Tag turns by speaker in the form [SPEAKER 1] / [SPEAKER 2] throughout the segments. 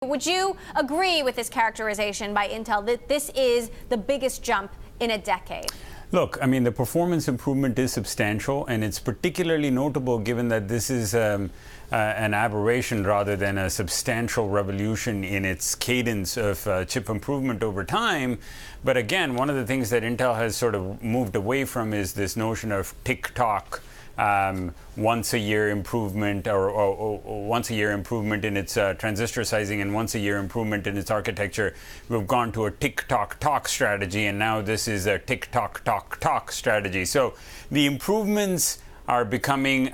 [SPEAKER 1] Would you agree with this characterization by Intel that this is the biggest jump in a decade?
[SPEAKER 2] Look, I mean, the performance improvement is substantial, and it's particularly notable given that this is an aberration rather than a substantial revolution in its cadence of chip improvement over time. But again, one of the things that Intel has sort of moved away from is this notion of tick-tock, once a year improvement or once a year improvement in its transistor sizing and once a year improvement in its architecture. We've gone to a tick-tock-tock strategy, and now this is a tick-tock-tock-tock strategy. So the improvements are becoming,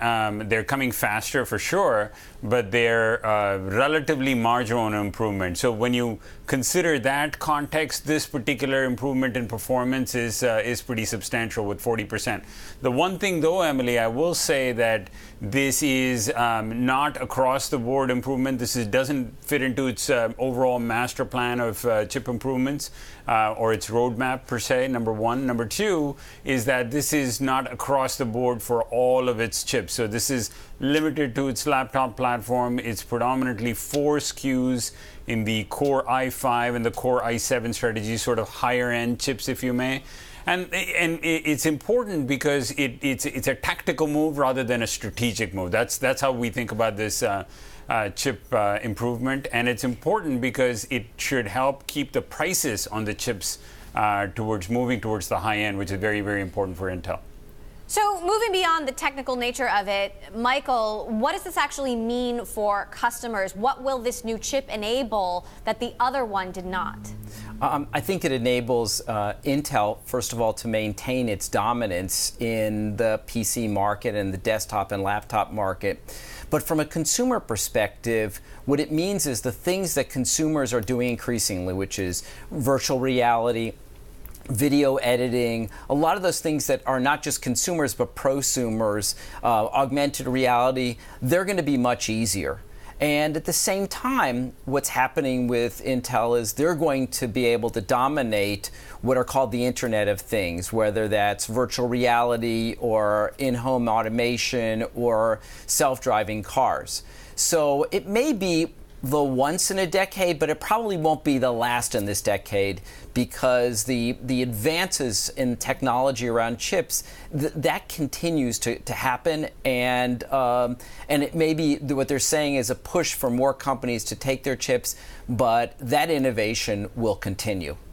[SPEAKER 2] they're coming faster for sure, but they're relatively marginal improvement. So when you consider that context, this particular improvement in performance is pretty substantial with 40%. The one thing though, Emily, I will say that this is not across the board improvement. Doesn't fit into its overall master plan of chip improvements or its roadmap per se, number one. Number two is that this is not across the board for all of its chips. So this is limited to its laptop platform. It's predominantly 4 SKUs in the Core i5 and the Core i7 strategy, sort of higher end chips, if you may. And it's important because it's a tactical move rather than a strategic move. That's how we think about this chip improvement. And it's important because it should help keep the prices on the chips moving towards the high end, which is very, very important for Intel.
[SPEAKER 1] So moving beyond the technical nature of it, Michael, what does this actually mean for customers? What will this new chip enable that the other one did not?
[SPEAKER 3] I think it enables Intel, first of all, to maintain its dominance in the PC market and the desktop and laptop market. But from a consumer perspective, what it means is the things that consumers are doing increasingly, which is virtual reality, video editing, a lot of those things that are not just consumers but prosumers, augmented reality, they're going to be much easier. And at the same time, what's happening with Intel is they're going to be able to dominate what are called the Internet of Things, whether that's virtual reality or in-home automation or self-driving cars. So it may be the once in a decade, but it probably won't be the last in this decade because the advances in technology around chips, that continues to happen, and it may be what they're saying is a push for more companies to take their chips, but that innovation will continue.